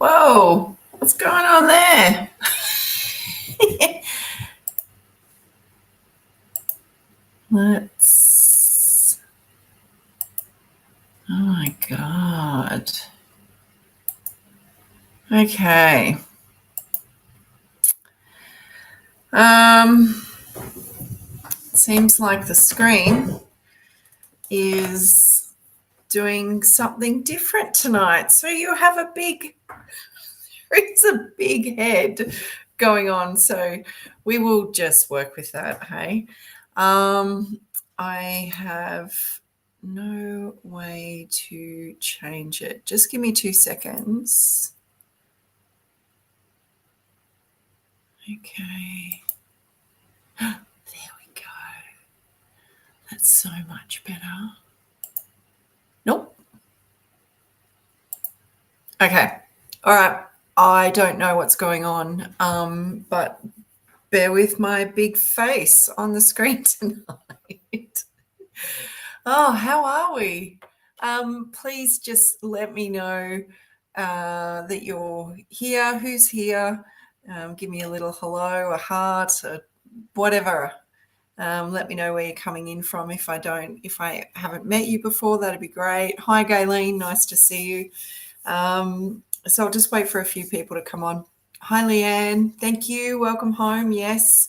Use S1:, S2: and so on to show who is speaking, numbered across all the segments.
S1: Whoa, what's going on there? Let's. Oh my God. Okay. Um, Seems like the screen is doing something different tonight. So you have it's a big head going on. So we will just work with that. Hey, I have no way to change it. Just give me 2 seconds. Okay. There we go. That's so much better. Nope. Okay. All right. I don't know what's going on, but bear with my big face on the screen tonight. Oh, how are we? Please just let me know that you're here. Who's here? Give me a little hello, a heart, whatever. Let me know where you're coming in from. If I haven't met you before, that'd be great. Hi, Gayleen. Nice to see you. So I'll just wait for a few people to come on. Hi, Leanne. Thank you. Welcome home. Yes.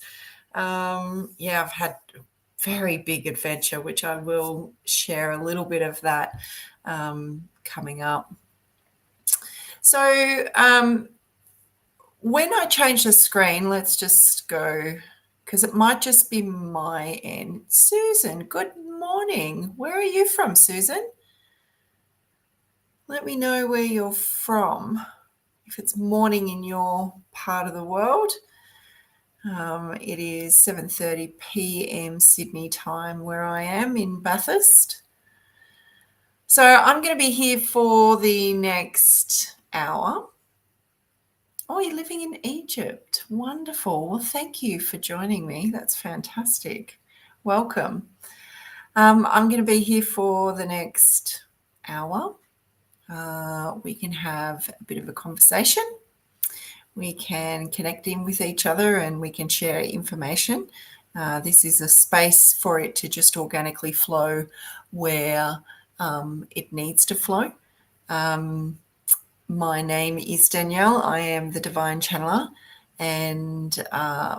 S1: I've had a very big adventure, which I will share a little bit of that coming up. So when I change the screen, let's just go, because it might just be my end. Susan, good morning. Where are you from, Susan? Let me know where you're from. If it's morning in your part of the world. It is 7:30 p.m. Sydney time where I am in Bathurst. So I'm going to be here for the next hour. Oh, you're living in Egypt. Wonderful. Well, thank you for joining me. That's fantastic. Welcome. I'm going to be here for the next hour. We can have a bit of a conversation. We can connect in with each other and we can share information. This is a space for it to just organically flow where it needs to flow. My name is Danielle. I am the Divine Channeler, and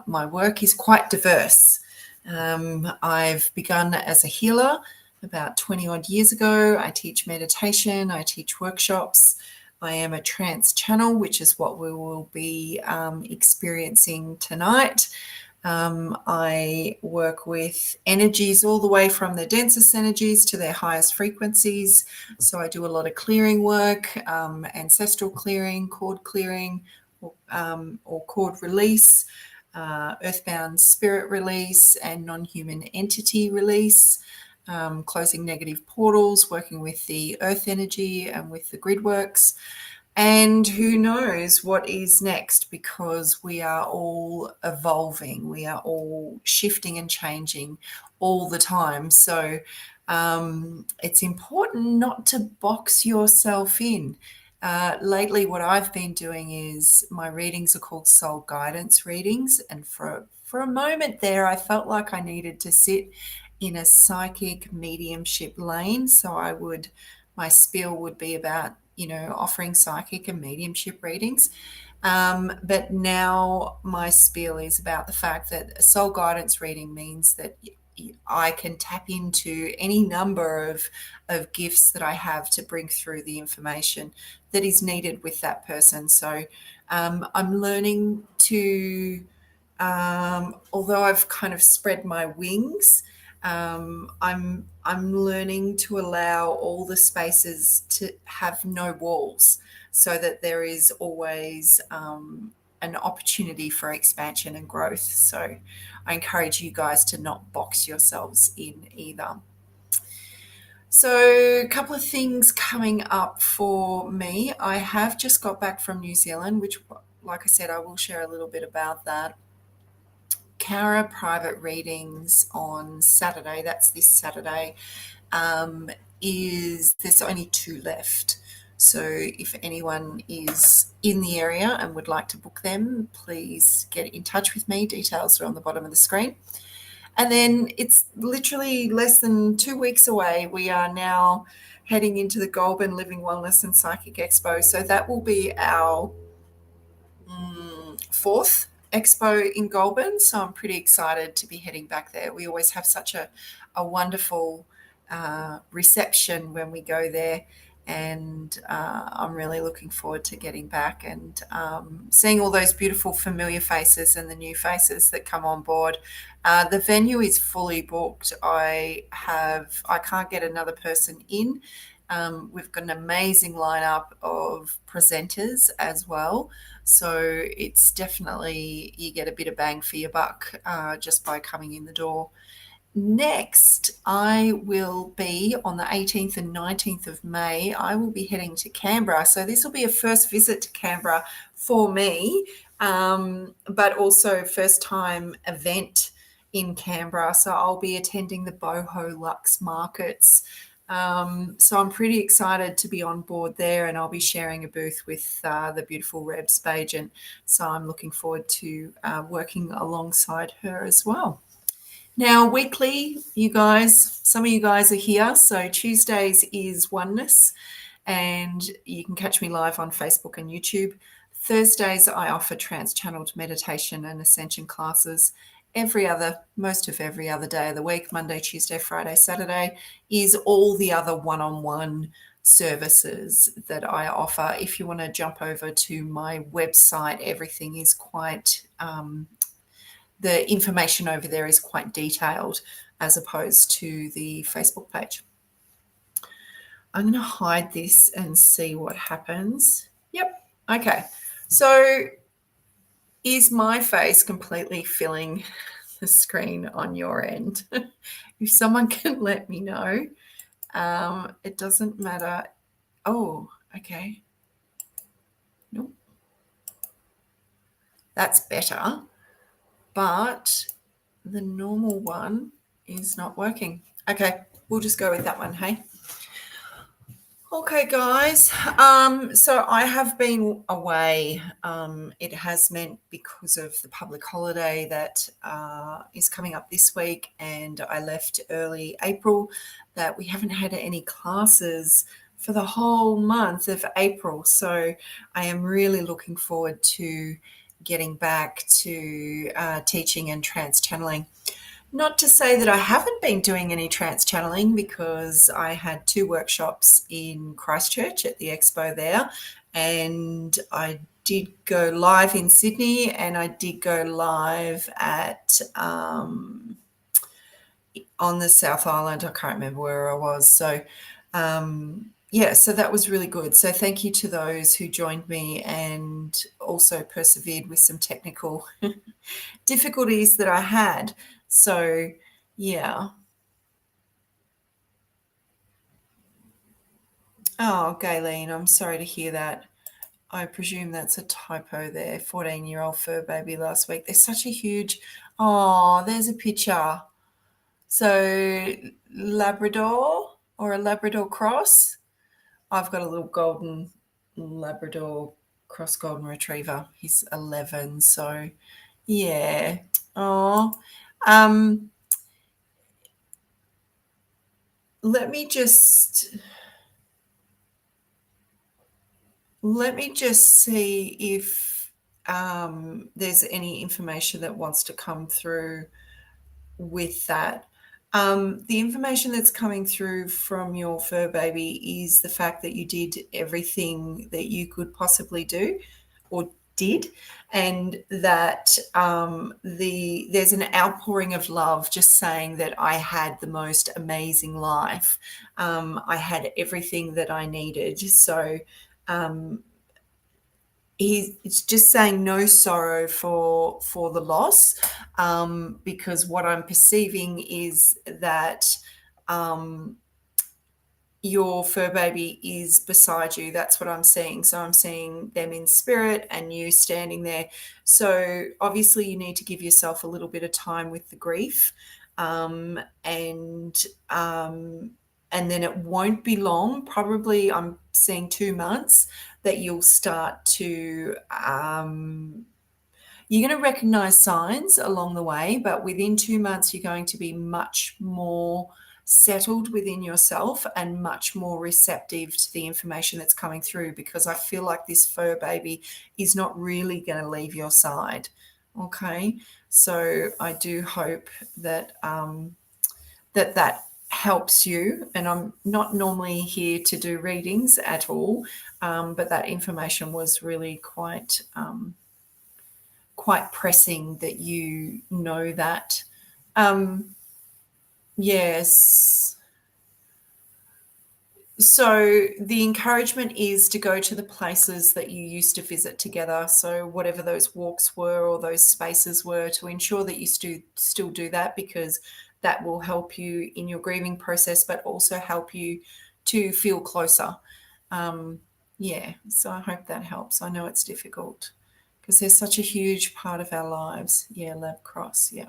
S1: my work is quite diverse. I've begun as a healer about 20 odd years ago. I teach meditation, I teach workshops. I am a trance channel, which is what we will be experiencing tonight. I work with energies all the way from the densest energies to their highest frequencies. So I do a lot of clearing work, ancestral clearing, cord clearing, or cord release, earthbound spirit release, and non-human entity release. Closing negative portals, working with the earth energy and with the grid works. And who knows what is next, because we are all evolving. We are all shifting and changing all the time. So it's important not to box yourself in. Lately, what I've been doing is my readings are called soul guidance readings. And for a moment there, I felt like I needed to sit in a psychic mediumship lane. So my spiel would be about, offering psychic and mediumship readings. But now my spiel is about the fact that a soul guidance reading means that I can tap into any number of gifts that I have to bring through the information that is needed with that person. So I'm learning to, although I've kind of spread my wings, I'm learning to allow all the spaces to have no walls, so that there is always an opportunity for expansion and growth. So I encourage you guys to not box yourselves in either. So a couple of things coming up for me. I have just got back from New Zealand, which, like I said, I will share a little bit about that. Cara private readings on Saturday, that's this Saturday, there's only 2 left. So if anyone is in the area and would like to book them, please get in touch with me. Details are on the bottom of the screen. And then it's literally less than 2 weeks away. We are now heading into the Goulburn Living Wellness and Psychic Expo. So that will be our fourth expo in Goulburn. So I'm pretty excited to be heading back there. We always have such a wonderful reception when we go there. And I'm really looking forward to getting back and seeing all those beautiful familiar faces and the new faces that come on board. The venue is fully booked. I can't get another person in. We've got an amazing lineup of presenters as well. So it's definitely, you get a bit of bang for your buck just by coming in the door. Next, I will be on the 18th and 19th of May. I will be heading to Canberra. So this will be a first visit to Canberra for me, but also first time event in Canberra. So I'll be attending the Boho Lux markets. So I'm pretty excited to be on board there, and I'll be sharing a booth with the beautiful Reb Spagent. So I'm looking forward to working alongside her as well. Now, weekly, you guys, some of you guys are here. So Tuesdays is Oneness, and you can catch me live on Facebook and YouTube. Thursdays, I offer trans-channeled meditation and ascension classes. Most of every other day of the week, Monday, Tuesday, Friday, Saturday, is all the other one-on-one services that I offer. If you want to jump over to my website, everything is quite the information over there is quite detailed as opposed to the Facebook page. I'm going to hide this and see what happens. Yep. Okay. So is my face completely filling the screen on your end? If someone can let me know. It doesn't matter. Oh, okay. Nope. That's better. But the normal one is not working. Okay, we'll just go with that one, hey? Okay, guys. So I have been away. It has meant because of the public holiday that is coming up this week, and I left early April, that we haven't had any classes for the whole month of April. So I am really looking forward to getting back to teaching and trans-channeling. Not to say that I haven't been doing any trance channeling, because I had 2 workshops in Christchurch at the expo there, and I did go live in Sydney, and I did go live at on the South Island. I can't remember where I was. So yeah, so that was really good. So thank you to those who joined me and also persevered with some technical difficulties that I had. So, yeah. Oh, Gayleen, I'm sorry to hear that. I presume that's a typo there. 14-year-old fur baby last week. There's such a huge, oh, there's a picture. So, Labrador or a Labrador cross. I've got a little golden Labrador cross golden retriever. He's 11. So, yeah. Oh, let me just see if there's any information that wants to come through with that. The information that's coming through from your fur baby is the fact that you did everything that you could possibly do, or did, and that there's an outpouring of love, just saying that I had the most amazing life. I had everything that I needed. So it's just saying no sorrow for the loss, because what I'm perceiving is that your fur baby is beside you. That's what I'm seeing. So I'm seeing them in spirit and you standing there. So obviously you need to give yourself a little bit of time with the grief, and and then it won't be long, probably I'm seeing 2 months, that you'll start to you're going to recognize signs along the way, but within 2 months, you're going to be much more settled within yourself and much more receptive to the information that's coming through, because I feel like this fur baby is not really going to leave your side. Okay. So I do hope that that helps you. And I'm not normally here to do readings at all, but that information was really quite pressing that you know that. Yes. So the encouragement is to go to the places that you used to visit together. So whatever those walks were or those spaces were, to ensure that you still do that, because that will help you in your grieving process, but also help you to feel closer. Yeah, so I hope that helps. I know it's difficult because there's such a huge part of our lives. Yeah, love cross. Yeah.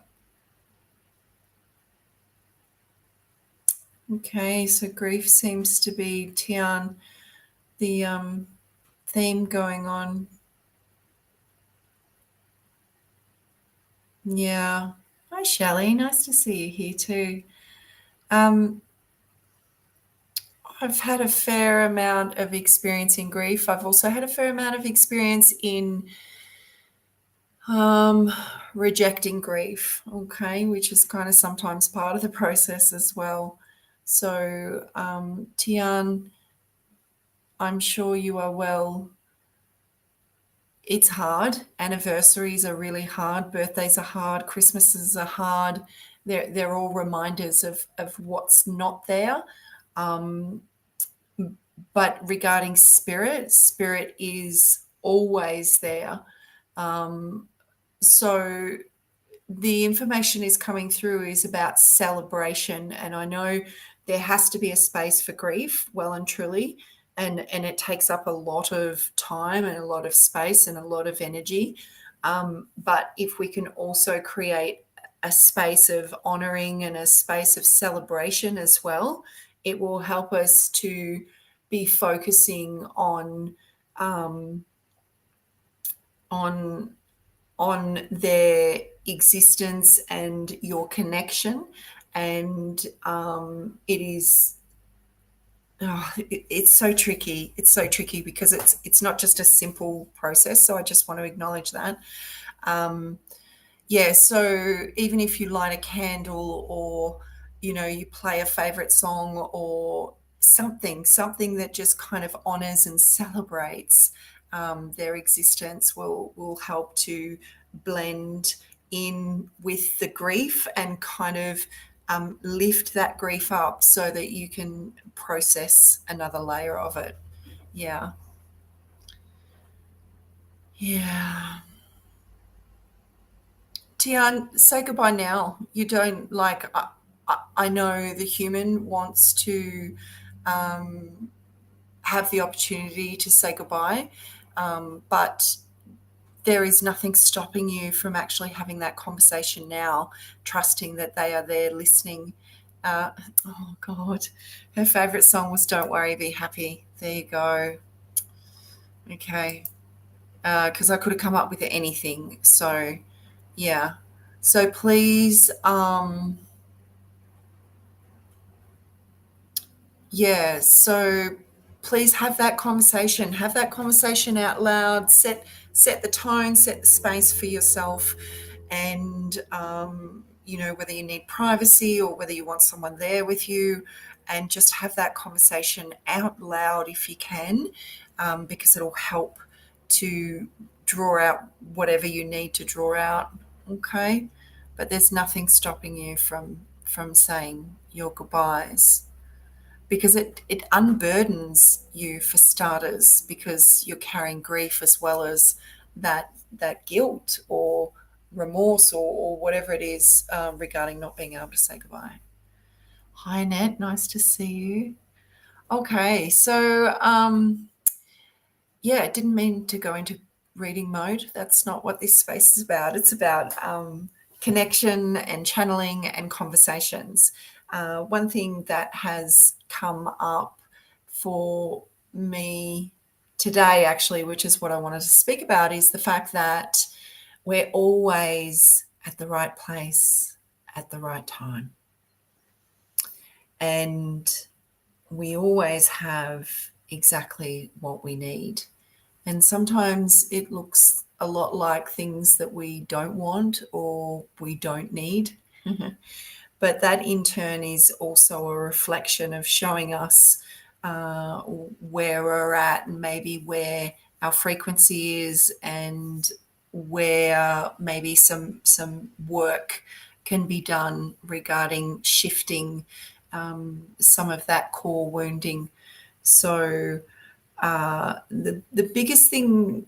S1: Okay, so grief seems to be, Tian, the theme going on. Yeah. Hi, Shelley. Nice to see you here too. I've had a fair amount of experience in grief. I've also had a fair amount of experience in rejecting grief, okay, which is kind of sometimes part of the process as well. So, Tian, I'm sure you are well. It's hard. Anniversaries are really hard. Birthdays are hard. Christmases are hard. They're all reminders of what's not there. But regarding spirit, spirit is always there. So the information is coming through is about celebration, and I know there has to be a space for grief, well and truly, and it takes up a lot of time and a lot of space and a lot of energy. But if we can also create a space of honoring and a space of celebration as well, it will help us to be focusing on their existence and your connection. And it's so tricky. It's so tricky because it's not just a simple process. So I just want to acknowledge that. Yeah, so even if you light a candle, or you play a favorite song, or something that just kind of honors and celebrates their existence, will help to blend in with the grief and kind of lift that grief up so that you can process another layer of it. Yeah. Yeah. Tian, say goodbye now. You don't like. I know the human wants to have the opportunity to say goodbye, but there is nothing stopping you from actually having that conversation now, trusting that they are there listening. Oh God, her favourite song was "Don't Worry, Be Happy." There you go. Okay, because I could have come up with anything. So, yeah. So please, yeah. So please have that conversation. Have that conversation out loud. Set the tone. Set the space for yourself. And whether you need privacy or whether you want someone there with you, and just have that conversation out loud if you can, because it'll help to draw out whatever you need to draw out. Okay, but there's nothing stopping you from saying your goodbyes, because it unburdens you for starters, because you're carrying grief as well as that guilt or remorse, or whatever it is, regarding not being able to say goodbye. Hi, Annette. Nice to see you. Okay, so yeah, didn't mean to go into reading mode. That's not what this space is about. It's about connection and channeling and conversations. One thing that has come up for me today, actually, which is what I wanted to speak about, is the fact that we're always at the right place at the right time. And we always have exactly what we need. And sometimes it looks a lot like things that we don't want or we don't need. But that in turn is also a reflection of showing us where we're at and maybe where our frequency is, and where maybe some work can be done regarding shifting some of that core wounding. So the biggest thing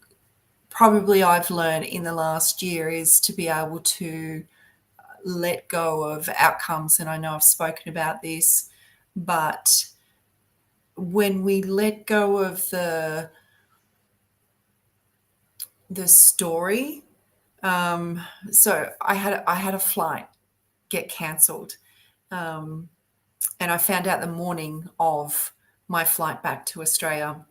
S1: probably I've learned in the last year is to be able to let go of outcomes. And I know I've spoken about this, but when we let go of the story, so I had a flight get cancelled, and I found out the morning of my flight back to Australia.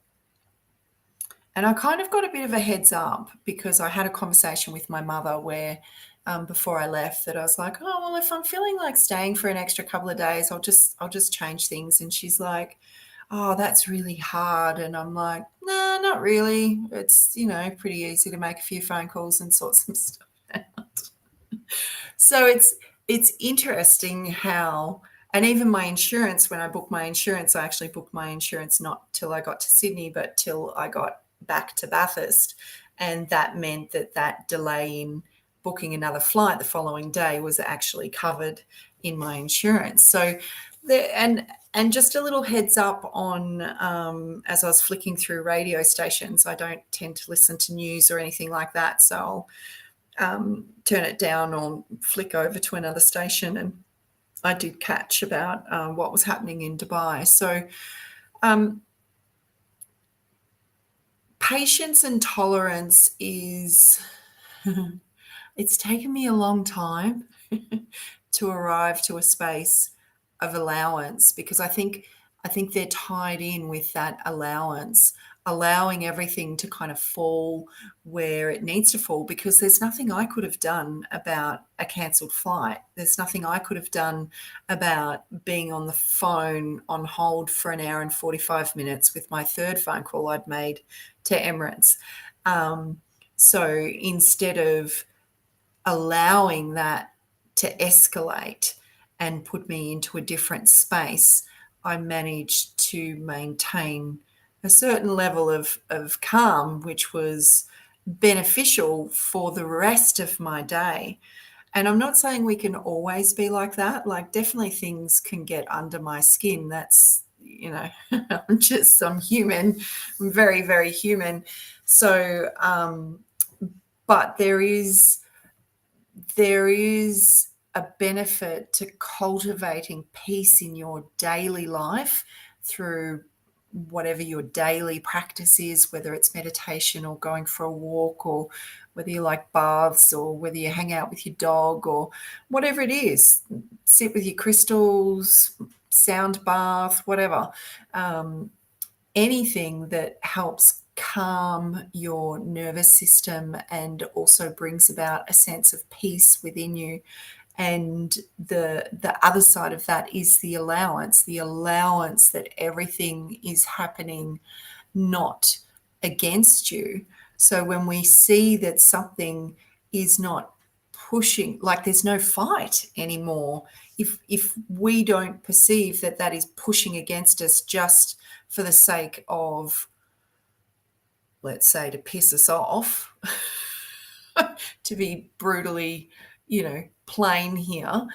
S1: And I kind of got a bit of a heads up because I had a conversation with my mother where before I left that I was like, oh, well, if I'm feeling like staying for an extra couple of days, I'll just change things. And she's like, oh, that's really hard. And I'm like, nah, not really. It's, pretty easy to make a few phone calls and sort some stuff out. So it's interesting how, and even my insurance, when I booked my insurance, I actually booked my insurance not till I got to Sydney, but till I got back to Bathurst. And that meant that delay in booking another flight the following day was actually covered in my insurance. So and just a little heads up on, as I was flicking through radio stations, I don't tend to listen to news or anything like that. So I'll turn it down or flick over to another station. And I did catch about what was happening in Dubai. So patience and tolerance is, it's taken me a long time to arrive to a space of allowance, because I think they're tied in with that allowance, allowing everything to kind of fall where it needs to fall, because there's nothing I could have done about a cancelled flight. There's nothing I could have done about being on the phone on hold for an hour and 45 minutes with my third phone call I'd made to Emirates. So instead of allowing that to escalate and put me into a different space, I managed to maintain a certain level of calm, which was beneficial for the rest of my day. And I'm not saying we can always be like that. Like, definitely things can get under my skin. That's, I'm human. I'm very, very human. So, but there is a benefit to cultivating peace in your daily life through whatever your daily practice is, whether it's meditation or going for a walk, or whether you like baths, or whether you hang out with your dog, or whatever it is, sit with your crystals, sound bath, whatever. Anything that helps calm your nervous system and also brings about a sense of peace within you. And the other side of that is the allowance that everything is happening not against you. So when we see that something is not pushing, like there's no fight anymore, if we don't perceive that is pushing against us just for the sake of, let's say, to piss us off, to be brutally, plain here,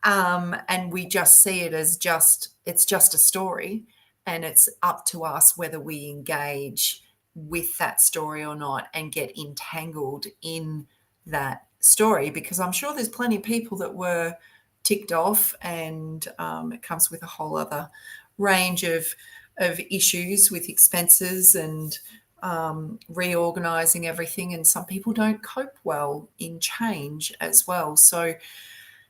S1: and we just see it as it's just a story, and it's up to us whether we engage with that story or not and get entangled in that story, because I'm sure there's plenty of people that were ticked off, and it comes with a whole other range of issues with expenses and reorganizing everything. And some people don't cope well in change as well. So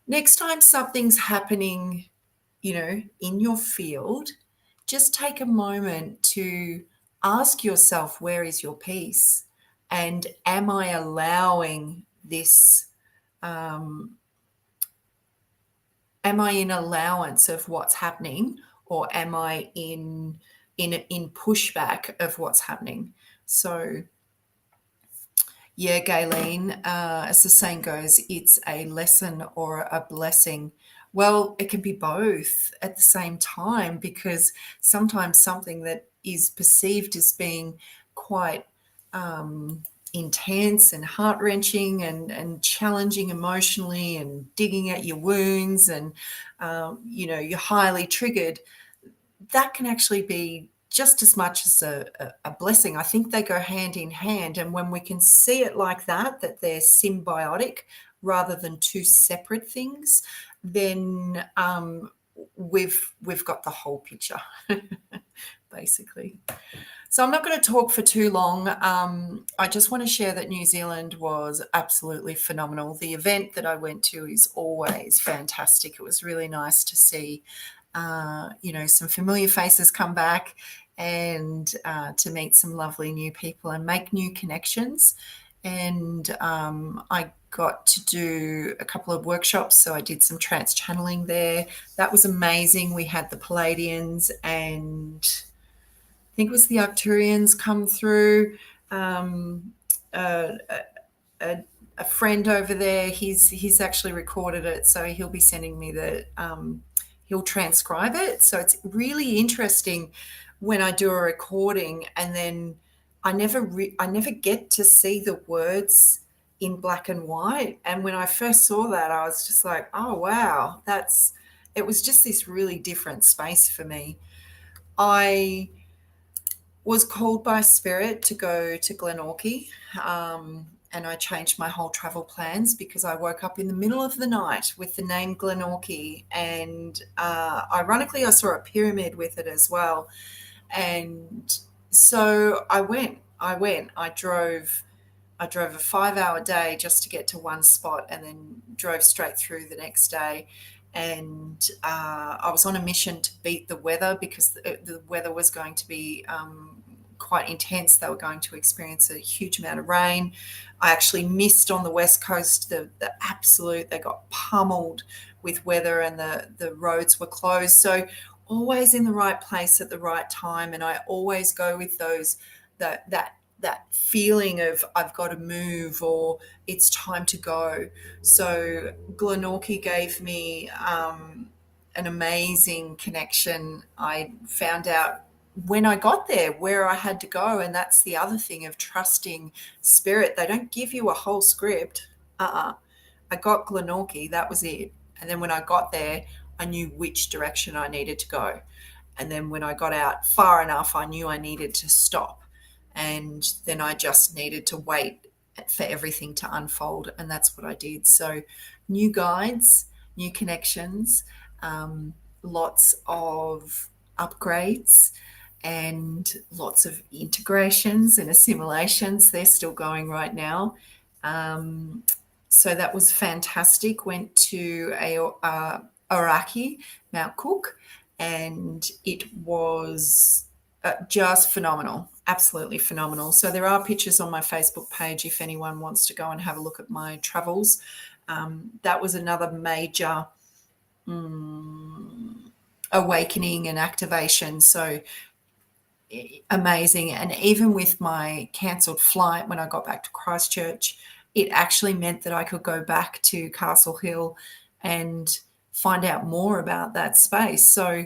S1: next time something's happening, in your field, just take a moment to ask yourself, where is your peace? And am I allowing this? Am I in allowance of what's happening, or am I in pushback of what's happening? So yeah, Gayleen, as the saying goes, it's a lesson or a blessing. Well, it can be both at the same time, because sometimes something that is perceived as being quite intense and heart-wrenching and challenging emotionally and digging at your wounds and, you're highly triggered, that can actually be just as much as a blessing. I think they go hand in hand. And when we can see it like that, that they're symbiotic rather than two separate things, then we've got the whole picture, basically. So I'm not going to talk for too long. I just want to share that New Zealand was absolutely phenomenal. The event that I went to is always fantastic. It was really nice to see, some familiar faces come back, and to meet some lovely new people and make new connections. And I got to do a couple of workshops. So I did some trance channeling there. That was amazing. We had the Palladians and I think it was the Arcturians come through. A, a friend over there, he's actually recorded it, so he'll be sending me he'll transcribe it. So it's really interesting when I do a recording, and then I never get to see the words in black and white. And when I first saw that, I was just like, oh wow, it was just this really different space for me. I was called by spirit to go to Glenorchy, and I changed my whole travel plans because I woke up in the middle of the night with the name Glenorchy, and ironically I saw a pyramid with it as well. And so I went. I drove a 5-hour day just to get to one spot, and then drove straight through the next day. And I was on a mission to beat the weather, because the weather was going to be quite intense. They were going to experience a huge amount of rain. I actually missed on the West Coast they got pummeled with weather, and the roads were closed. So always in the right place at the right time. And I always go with that feeling of I've got to move, or it's time to go. So Glenorchy gave me an amazing connection. I found out when I got there where I had to go, and that's the other thing of trusting spirit. They don't give you a whole script. I got Glenorchy, that was it. And then when I got there, I knew which direction I needed to go. And then when I got out far enough, I knew I needed to stop. And then I just needed to wait for everything to unfold. And that's what I did. So new guides, new connections, lots of upgrades, and lots of integrations and assimilations. They're still going right now. So that was fantastic. Went to Aoraki, Mount Cook, and it was just phenomenal, absolutely phenomenal. So there are pictures on my Facebook page if anyone wants to go and have a look at my travels. That was another major awakening and activation. So amazing. And even with my cancelled flight when I got back to Christchurch, it actually meant that I could go back to Castle Hill and find out more about that space. So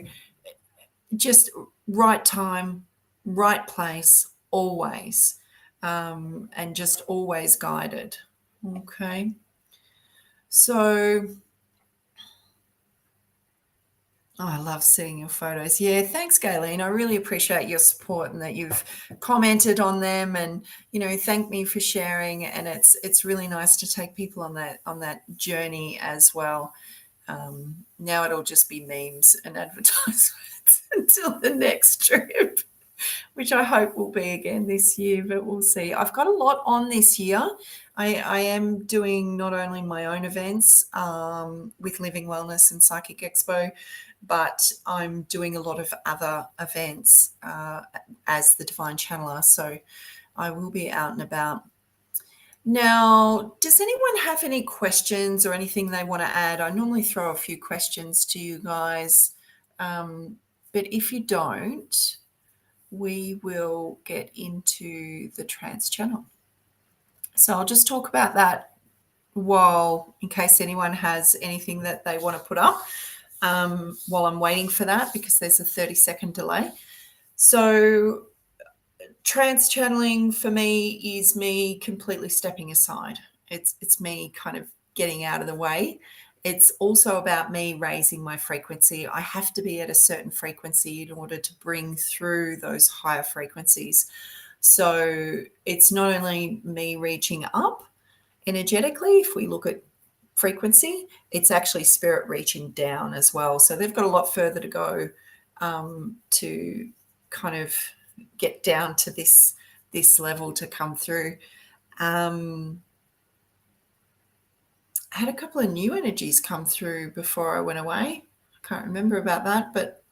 S1: just right time, right place, always, and just always guided. Okay. So, I love seeing your photos. Yeah, thanks, Gayleen. I really appreciate your support and that you've commented on them, and thank me for sharing. And it's really nice to take people on that journey as well. Now it'll just be memes and advertisements until the next trip, which I hope will be again this year, but we'll see. I've got a lot on this year. I am doing not only my own events with Living Wellness and Psychic Expo, but I'm doing a lot of other events as the Divine Channeler, so I will be out and about. Now, does anyone have any questions or anything they want to add? I normally throw a few questions to you guys, but if you don't, we will get into the trance channel. So I'll just talk about that in case anyone has anything that they want to put up while I'm waiting for that, because there's a 30-second delay. So trance channeling for me is me completely stepping aside. It's me kind of getting out of the way. It's also about me raising my frequency. I have to be at a certain frequency in order to bring through those higher frequencies. So it's not only me reaching up energetically, if we look at frequency, it's actually spirit reaching down as well. So they've got a lot further to go to kind of get down to this level to come through. I had a couple of new energies come through before I went away. I can't remember about that, but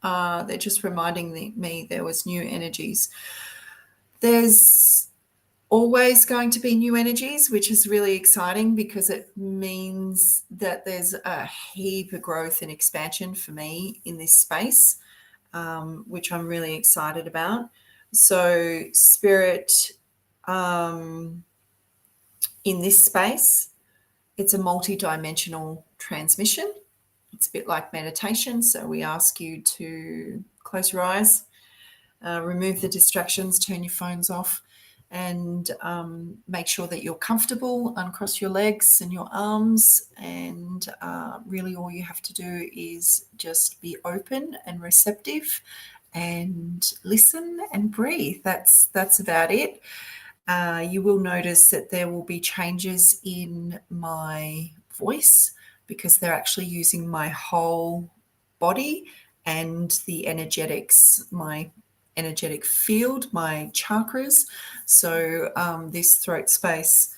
S1: they're just reminding me there was new energies. There's always going to be new energies, which is really exciting because it means that there's a heap of growth and expansion for me in this space, which I'm really excited about. So spirit in this space, it's a multi-dimensional transmission. It's a bit like meditation. So we ask you to close your eyes, remove the distractions, turn your phones off, and make sure that you're comfortable. Uncross your legs and your arms, and really all you have to do is just be open and receptive and listen and breathe. That's about it. You will notice that there will be changes in my voice because they're actually using my whole body and the energetics, my energetic field, my chakras. So this throat space,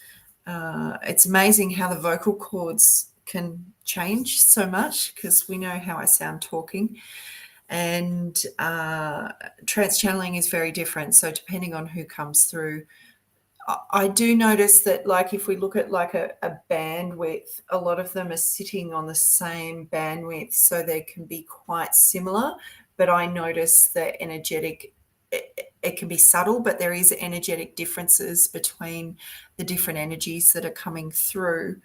S1: it's amazing how the vocal cords can change so much because we know how I sound talking. And trance channeling is very different. So depending on who comes through, I do notice that, like, if we look at like a bandwidth, a lot of them are sitting on the same bandwidth, so they can be quite similar. But I notice the energetic, it can be subtle, but there is energetic differences between the different energies that are coming through.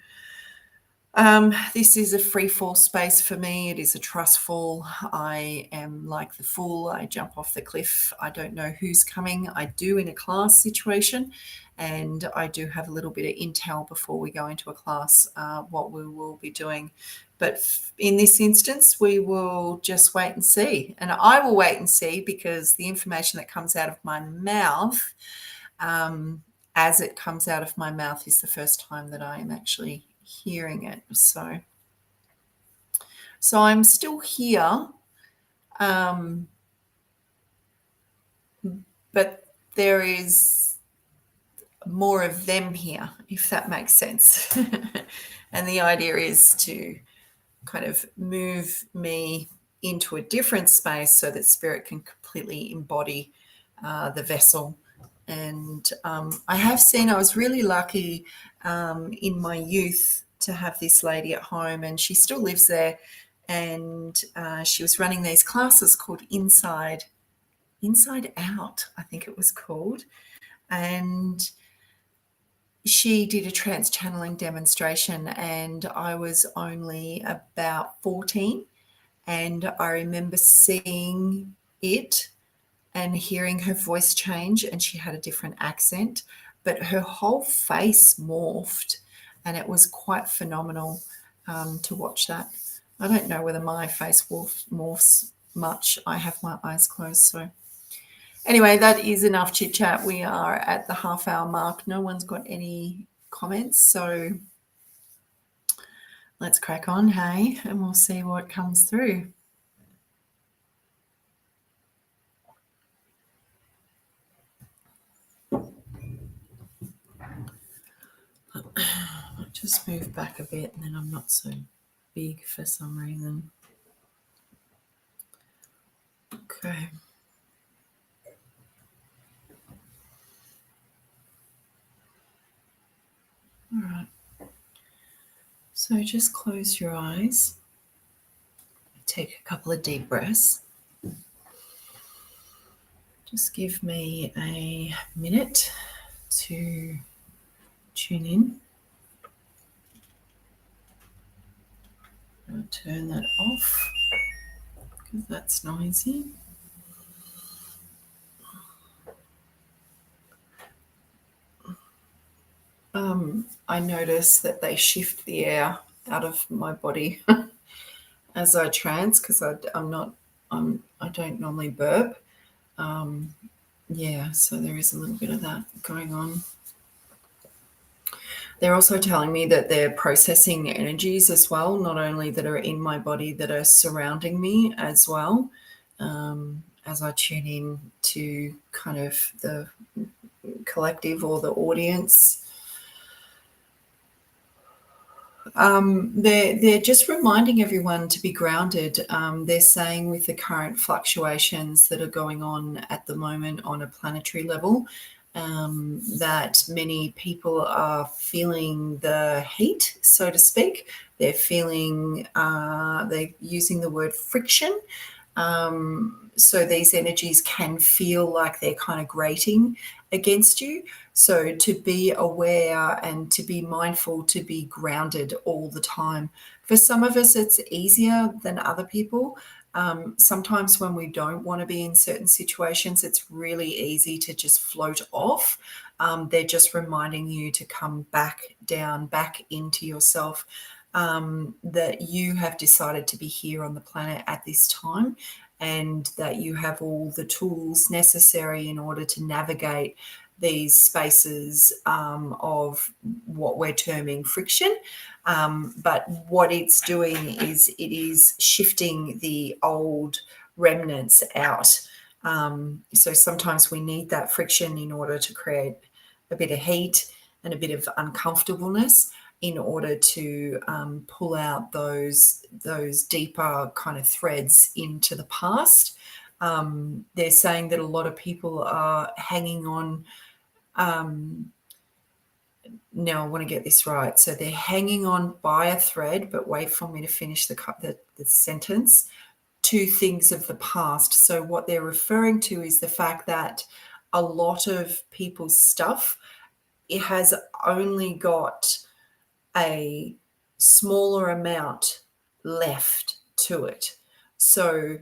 S1: This is a free fall space for me. It is a trust fall. I am like the fool. I jump off the cliff. I don't know who's coming. I do in a class situation, and I do have a little bit of intel before we go into a class, what we will be doing. But in this instance, we will just wait and see. And I will wait and see because the information that comes out of my mouth, as it comes out of my mouth, is the first time that I am actually hearing it. So I'm still here, but there is more of them here, if that makes sense. And the idea is to kind of move me into a different space so that spirit can completely embody the vessel. And I have seen, I was really lucky in my youth to have this lady at home, and she still lives there, and she was running these classes called Inside Out, I think it was called. And she did a trance channeling demonstration, and I was only about 14, and I remember seeing it and hearing her voice change, and she had a different accent, but her whole face morphed, and it was quite phenomenal to watch that. I don't know whether my face morphs much. I have my eyes closed. So anyway, that is enough chit chat. We are at the half-hour mark. No one's got any comments, so let's crack on, hey, and we'll see what comes through. I'll just move back a bit, and then I'm not so big for some reason. Okay. All right. So just close your eyes. Take a couple of deep breaths. Just give me a minute to tune in. I'll turn that off because that's noisy. I notice that they shift the air out of my body as I trance, because I don't normally burp. Yeah, so there is a little bit of that going on. They're also telling me that they're processing energies as well, not only that are in my body, that are surrounding me as well, as I tune in to kind of the collective or the audience. They're just reminding everyone to be grounded. They're saying with the current fluctuations that are going on at the moment on a planetary level, that many people are feeling the heat, so to speak. They're feeling, they're using the word friction. So these energies can feel like they're kind of grating against you. So to be aware and to be mindful, to be grounded all the time. For some of us, it's easier than other people. Sometimes when we don't want to be in certain situations, it's really easy to just float off. They're just reminding you to come back down, back into yourself, that you have decided to be here on the planet at this time, and that you have all the tools necessary in order to navigate these spaces of what we're terming friction. But what it's doing is it is shifting the old remnants out. So sometimes we need that friction in order to create a bit of heat and a bit of uncomfortableness, in order to pull out those deeper kind of threads into the past. They're saying that a lot of people are hanging on. Now I want to get this right. So they're hanging on by a thread, but wait for me to finish the sentence, to things of the past. So what they're referring to is the fact that a lot of people's stuff, it has only got a smaller amount left to it. So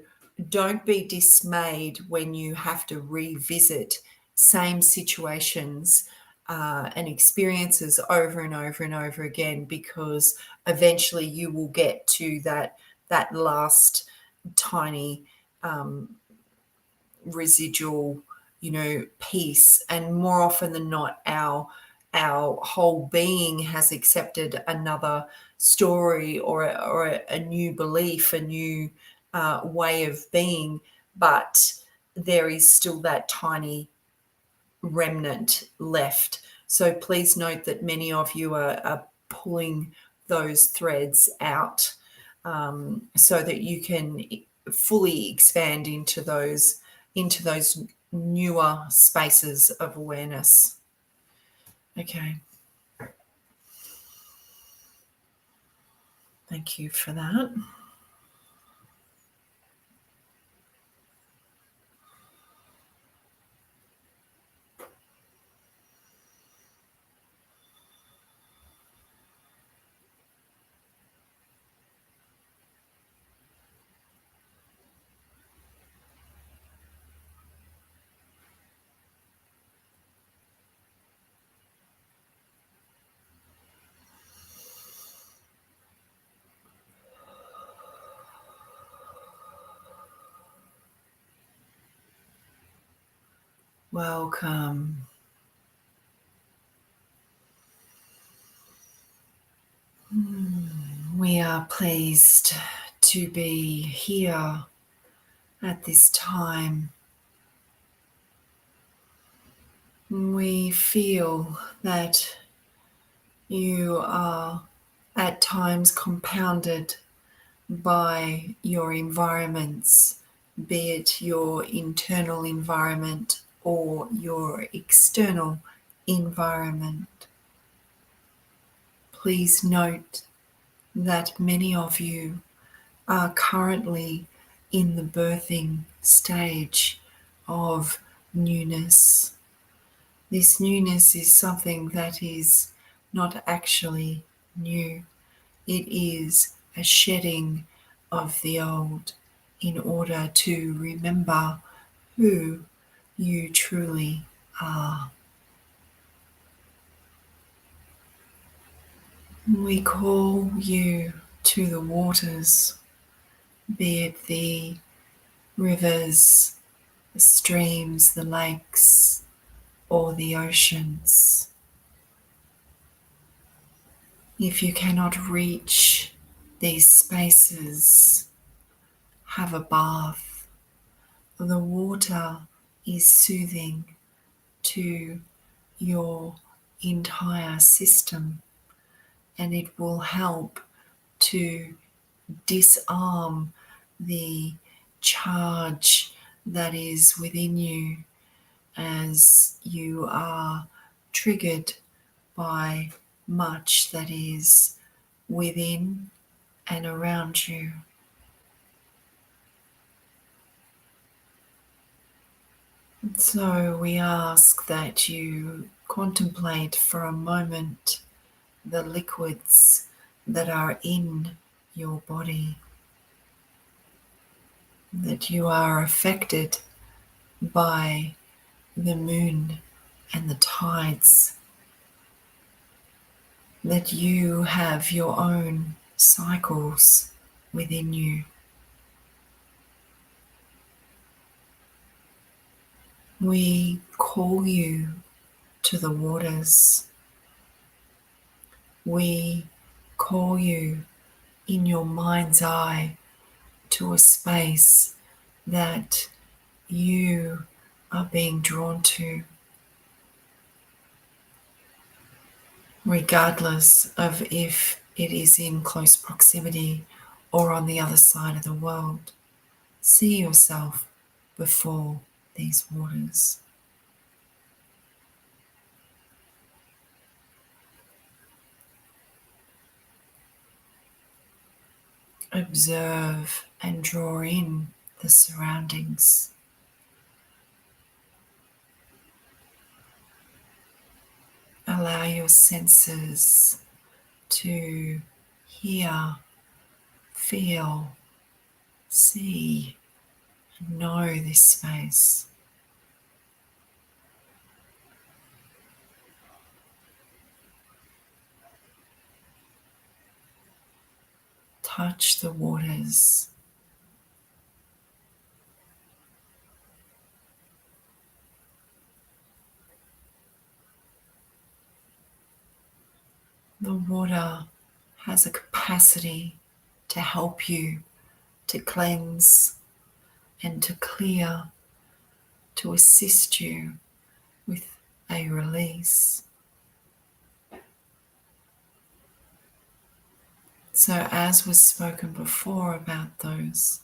S1: don't be dismayed when you have to revisit same situations and experiences over and over and over again, because eventually you will get to that last tiny residual, piece. And more often than not, our whole being has accepted another story or a new belief, a new way of being, but there is still that tiny remnant left. So please note that many of you are pulling those threads out, so that you can fully expand into those newer spaces of awareness. Okay. Thank you for that. Welcome. We are pleased to be here at this time. We feel that you are at times compounded by your environments, be it your internal environment or your external environment. Please note that many of you are currently in the birthing stage of newness. This newness is something that is not actually new. It is a shedding of the old in order to remember who you truly are. We call you to the waters, be it the rivers, the streams, the lakes, or the oceans. If you cannot reach these spaces, have a bath. The water is soothing to your entire system, and it will help to disarm the charge that is within you as you are triggered by much that is within and around you. So we ask that you contemplate for a moment the liquids that are in your body, that you are affected by the moon and the tides, that you have your own cycles within you. We call you to the waters. We call you in your mind's eye to a space that you are being drawn to, regardless of if it is in close proximity or on the other side of the world. See yourself before these waters. Observe and draw in the surroundings. Allow your senses to hear, feel, see, and know this space. Touch the waters. The water has a capacity to help you to cleanse and to clear, to assist you with a release. So, as was spoken before about those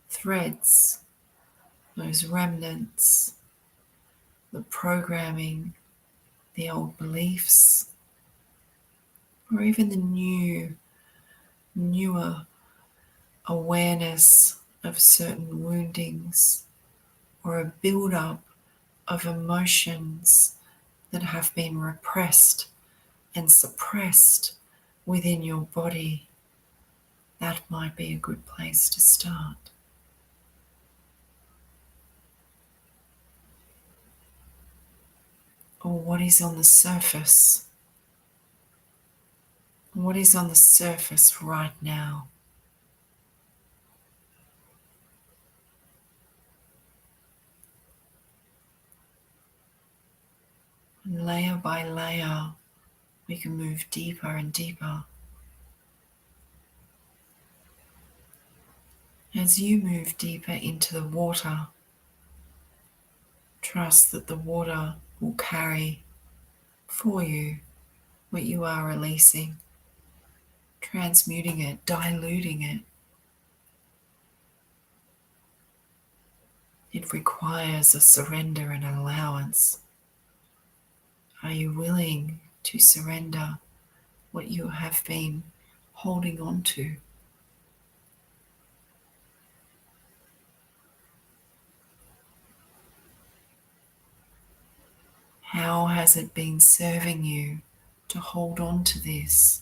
S1: threads, those remnants, the programming, the old beliefs, or even the newer awareness of certain woundings or a build-up of emotions that have been repressed and suppressed within your body, that might be a good place to start. Or what is on the surface? What is on the surface right now? And layer by layer, we can move deeper and deeper. As you move deeper into the water, trust that the water will carry for you what you are releasing, transmuting it, diluting it. It requires a surrender and an allowance. Are you willing to surrender what you have been holding on to? How has it been serving you to hold on to this?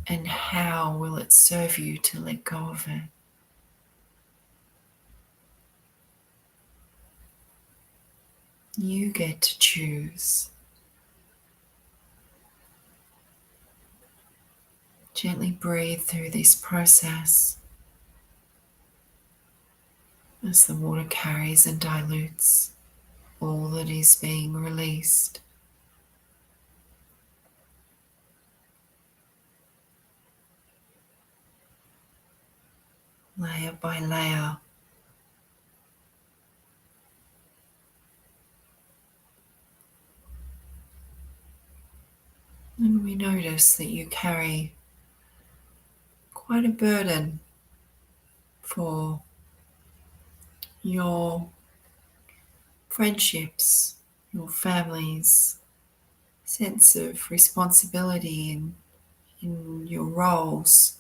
S1: And how will it serve you to let go of it? You get to choose. Gently breathe through this process as the water carries and dilutes all that is being released. Layer by layer. And we notice that you carry quite a burden for your friendships, your family's sense of responsibility in your roles,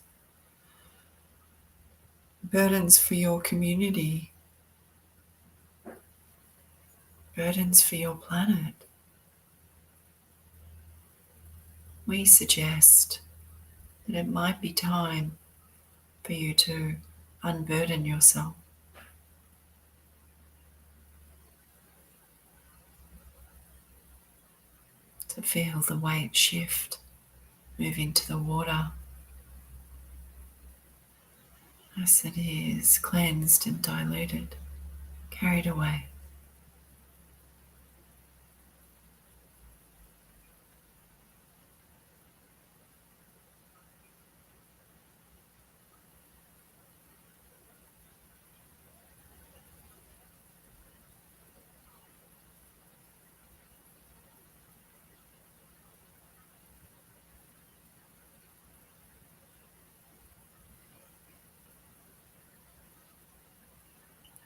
S1: burdens for your community, burdens for your planet. We suggest that it might be time for you to unburden yourself, to feel the weight shift, move into the water as it is cleansed and diluted, carried away.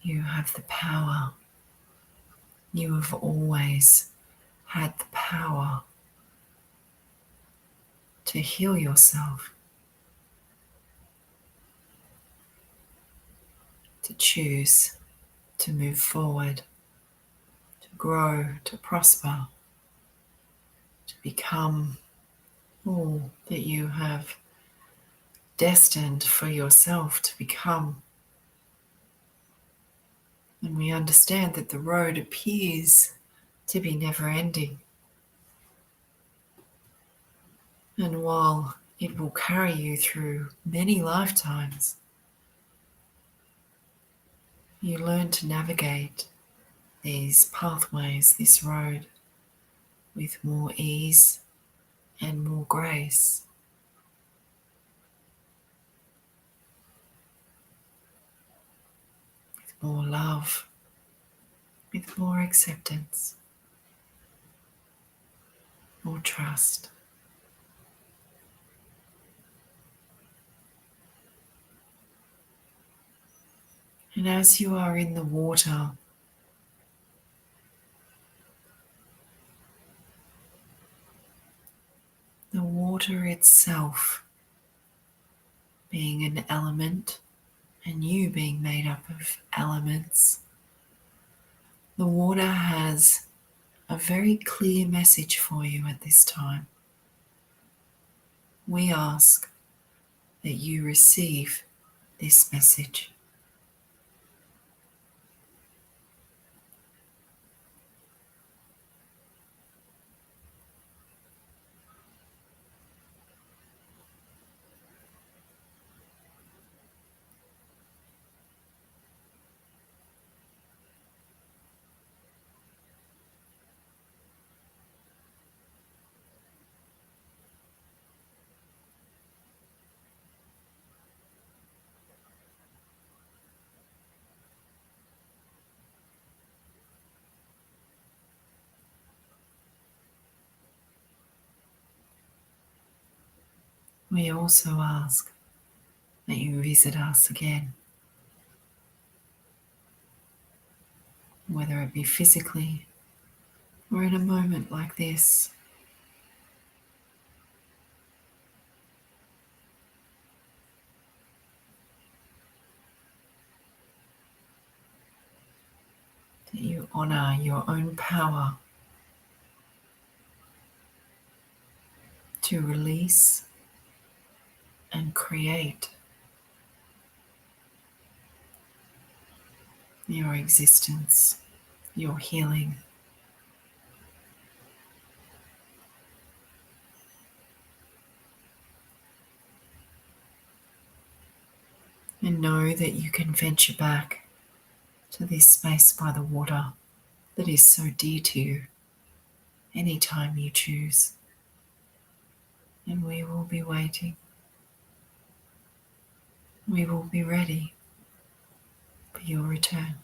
S1: You have the power. You have always had the power to heal yourself, to choose, to move forward, to grow, to prosper, to become all that you have destined for yourself to become. And we understand that the road appears to be never ending. And while it will carry you through many lifetimes, you learn to navigate these pathways, this road, with more ease and more grace, with more love, with more acceptance, more trust. And as you are in the water, the water itself being an element and you being made up of elements, the water has a very clear message for you at this time. We ask that you receive this message. We also ask that you visit us again, whether it be physically or in a moment like this. That you honor your own power to release and create your existence, your healing. And know that you can venture back to this space by the water that is so dear to you anytime you choose. And we will be waiting. We will be ready for your return.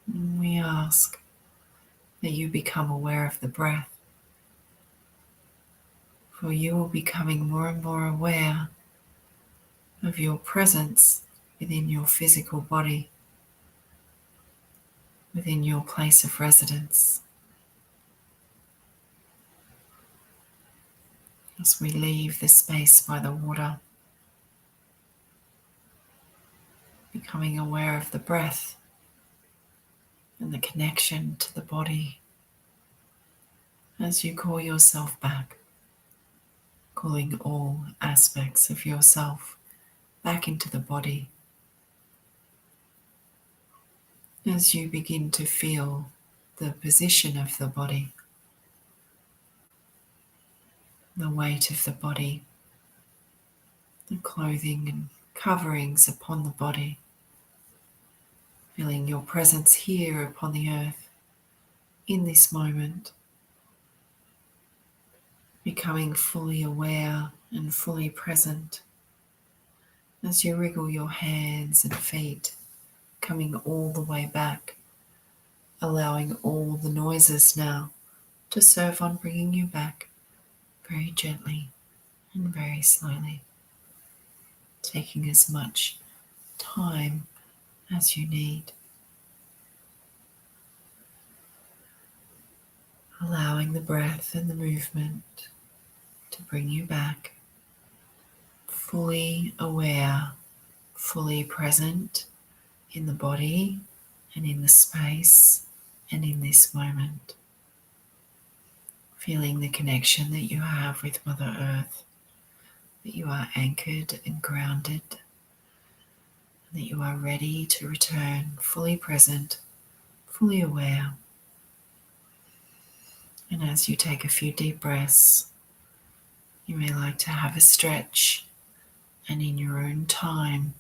S1: And we ask that you become aware of the breath, for you will be becoming more and more aware of your presence within your physical body, within your place of residence. As we leave the space by the water, becoming aware of the breath and the connection to the body as you call yourself back, calling all aspects of yourself back into the body. As you begin to feel the position of the body, the weight of the body, the clothing and coverings upon the body, feeling your presence here upon the earth in this moment, becoming fully aware and fully present as you wriggle your hands and feet, coming all the way back, allowing all the noises now to serve on bringing you back very gently and very slowly, taking as much time as you need, allowing the breath and the movement to bring you back, fully aware, fully present in the body and in the space and in this moment. Feeling the connection that you have with Mother Earth, that you are anchored and grounded, and that you are ready to return fully present, fully aware. And as you take a few deep breaths, you may like to have a stretch, and in your own time,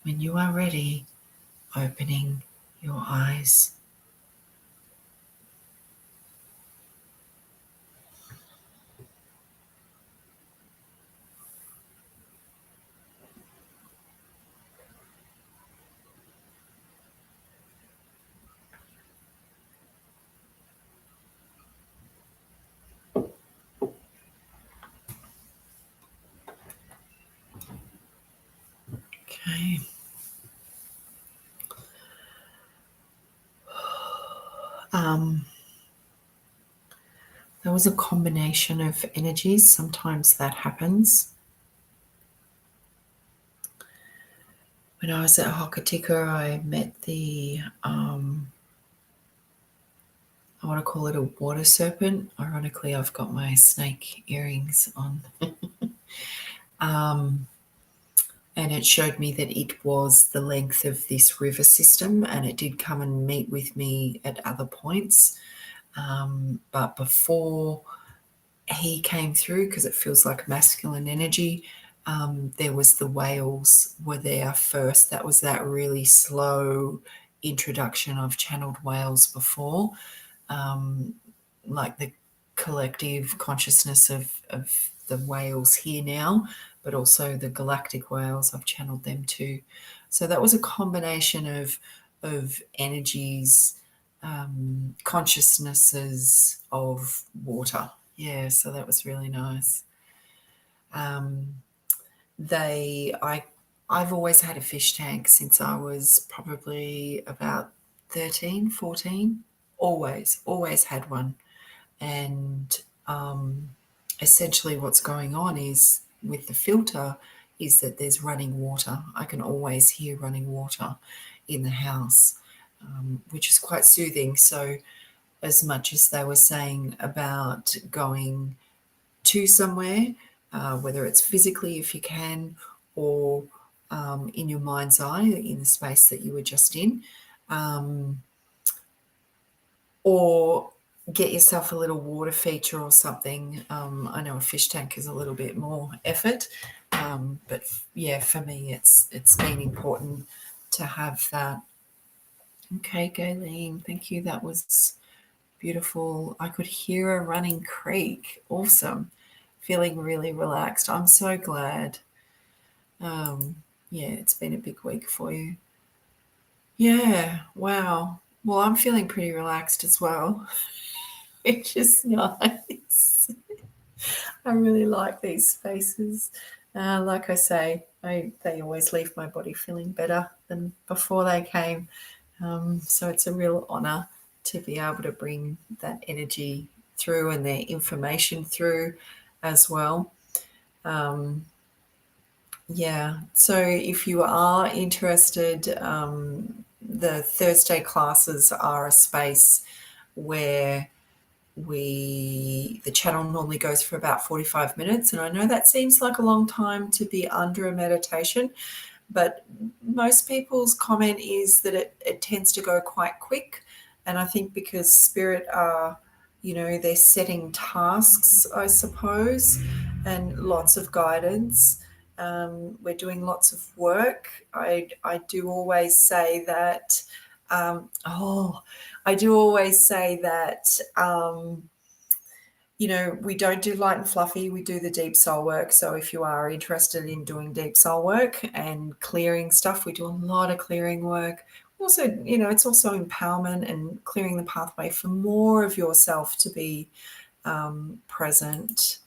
S1: when you are ready, opening your eyes. Okay. There was a combination of energies. Sometimes that happens. When I was at Hokitika, I met the, I want to call it a water serpent. Ironically, I've got my snake earrings on. And it showed me that it was the length of this river system, and it did come and meet with me at other points. But before he came through, because it feels like masculine energy, there was the whales were there first. That was that really slow introduction. I've channeled whales before, like the collective consciousness of the whales here now, but also the galactic whales. I've channeled them too. So that was a combination of energies consciousnesses of water. Yeah, so that was really nice. I've always had a fish tank since I was probably about 13, 14. Always had one. And essentially what's going on is with the filter is that there's running water. I can always hear running water in the house, which is quite soothing. So as much as they were saying about going to somewhere, whether it's physically if you can, or in your mind's eye, in the space that you were just in, or get yourself a little water feature or something. I know a fish tank is a little bit more effort, but yeah, for me, it's been important to have that. Okay, Gayleen, thank you. That was beautiful. I could hear a running creek. Awesome. Feeling really relaxed. I'm so glad. Yeah, it's been a big week for you. Yeah, wow. Well, I'm feeling pretty relaxed as well, which is nice. I really like these spaces. Like I say, they always leave my body feeling better than before they came. So it's a real honour to be able to bring that energy through and their information through as well. Yeah, so if you are interested, the Thursday classes are a space where the channel normally goes for about 45 minutes, and I know that seems like a long time to be under a meditation, but most people's comment is that it tends to go quite quick. And I think because spirit are, they're setting tasks, I suppose, and lots of guidance. We're doing lots of work. I do always say that. I do always say that. We don't do light and fluffy, we do the deep soul work. So if you are interested in doing deep soul work and clearing stuff, we do a lot of clearing work. Also, it's also empowerment and clearing the pathway for more of yourself to be present.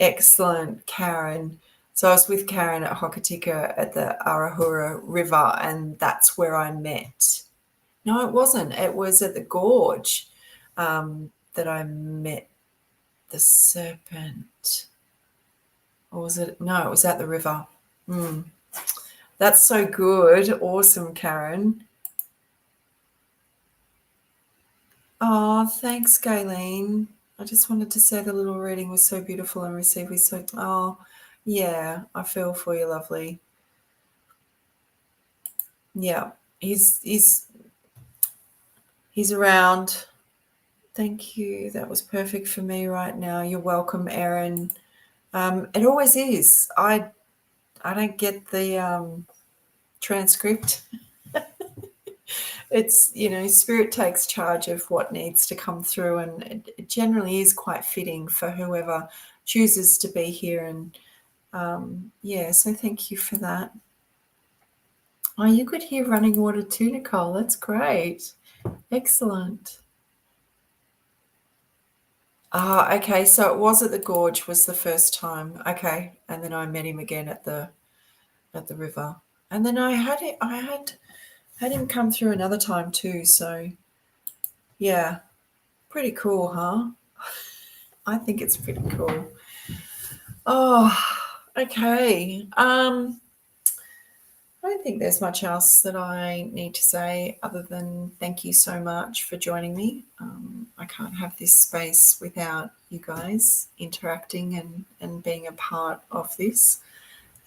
S1: Excellent, Karen. So I was with Karen at Hokitika at the Arahura River, and that's where I met. No, it wasn't. It was at the gorge that I met the serpent. Or was it? No, it was at the river. That's so good. Awesome, Karen. Oh, thanks, Gayleen. I just wanted to say the little reading was so beautiful and received with so. Oh, yeah, I feel for you, lovely. Yeah, he's around. Thank you. That was perfect for me right now. You're welcome, Erin. It always is. I don't get the transcript. It's, spirit takes charge of what needs to come through, and it generally is quite fitting for whoever chooses to be here. And so thank you for that. Oh, you could hear running water too, Nicole. That's great. Excellent. Okay. So it was at the gorge was the first time. Okay. And then I met him again at the river. And then I had him come through another time too. So yeah, pretty cool, huh? I think it's pretty cool. Oh, okay. I don't think there's much else that I need to say other than thank you so much for joining me. I can't have this space without you guys interacting and being a part of this.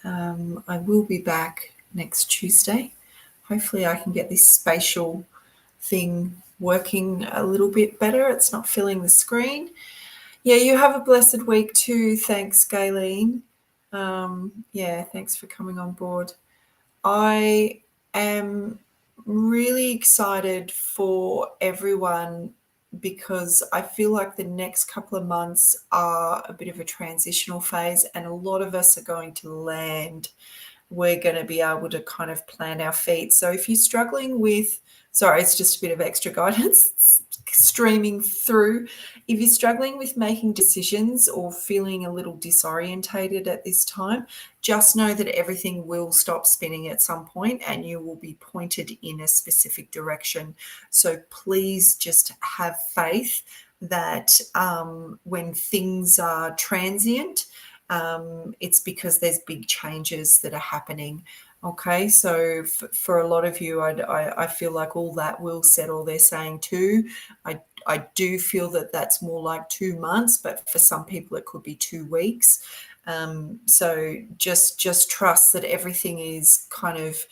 S1: I will be back next Tuesday. Hopefully I can get this spatial thing working a little bit better. It's not filling the screen. Yeah, you have a blessed week too. Thanks, Gayleen. Thanks for coming on board. I am really excited for everyone because I feel like the next couple of months are a bit of a transitional phase, and a lot of us are going to land we're going to be able to kind of plant our feet. So if you're struggling with, sorry, it's just a bit of extra guidance streaming through. If you're struggling with making decisions or feeling a little disorientated at this time, just know that everything will stop spinning at some point and you will be pointed in a specific direction. So please just have faith that when things are transient, it's because there's big changes that are happening. Okay, so for a lot of you, I feel like all that will settle. They're saying too. I do feel that that's more like 2 months, but for some people it could be 2 weeks. So just trust that everything is kind of,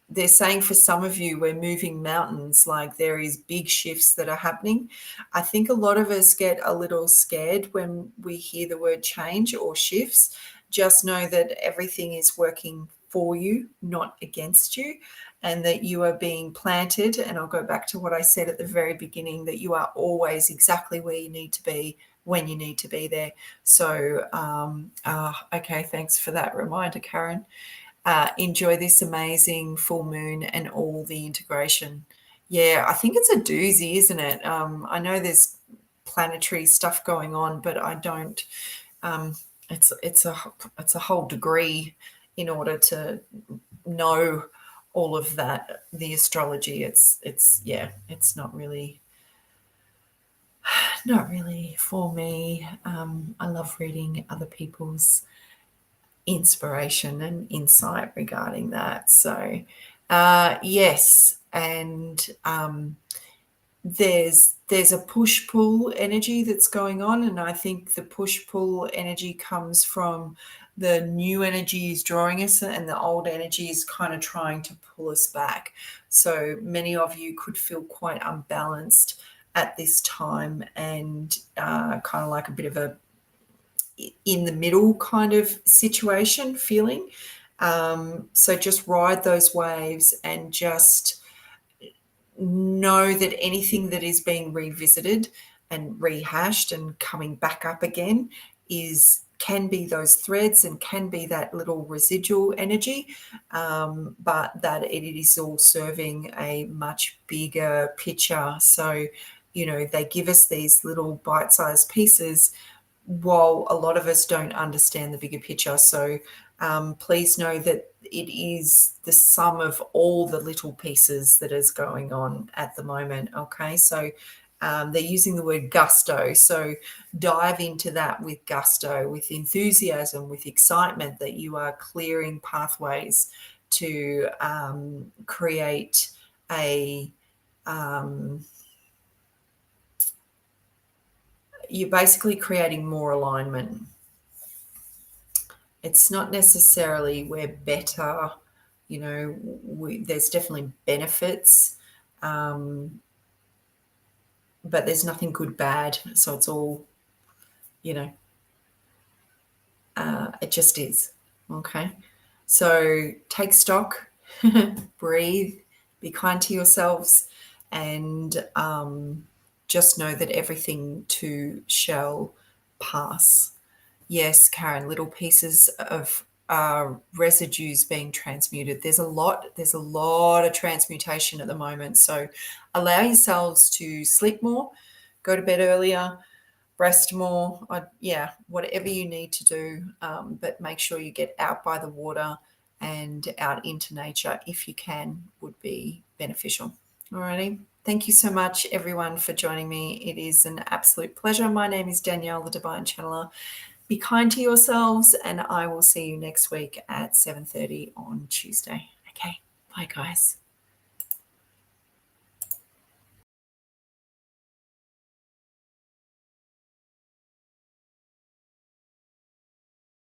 S1: they're saying for some of you, we're moving mountains, like there is big shifts that are happening. I think a lot of us get a little scared when we hear the word change or shifts. Just know that everything is working for you, not against you, and that you are being planted. And I'll go back to what I said at the very beginning, that you are always exactly where you need to be when you need to be there. So, okay, thanks for that reminder, Karen. Enjoy this amazing full moon and all the integration. Yeah, I think it's a doozy, isn't it? I know there's planetary stuff going on, but I don't. It's a whole degree in order to know all of that. The astrology, it's not really for me. I love reading other people's inspiration and insight regarding that. So yes, and there's a push-pull energy that's going on, and I think the push-pull energy comes from the new energy is drawing us and the old energy is kind of trying to pull us back. So many of you could feel quite unbalanced at this time, and kind of like a bit of a in the middle kind of situation feeling. So just ride those waves and just know that anything that is being revisited and rehashed and coming back up again can be those threads and can be that little residual energy, but that it is all serving a much bigger picture. So, they give us these little bite-sized pieces while a lot of us don't understand the bigger picture. So please know that it is the sum of all the little pieces that is going on at the moment. Okay, so they're using the word gusto. So dive into that with gusto, with enthusiasm, with excitement, that you are clearing pathways to create a you're basically creating more alignment. It's not necessarily we're better, there's definitely benefits, but there's nothing good, bad. So it's all, it just is. Okay. So take stock, breathe, be kind to yourselves, and just know that everything too shall pass. Yes, Karen, little pieces of residues being transmuted. There's a lot of transmutation at the moment. So allow yourselves to sleep more, go to bed earlier, rest more, whatever you need to do, but make sure you get out by the water and out into nature if you can, would be beneficial. Alrighty. Thank you so much, everyone, for joining me. It is an absolute pleasure. My name is Danielle, the Divine Channeler. Be kind to yourselves, and I will see you next week at 7:30 on Tuesday. Okay, bye, guys.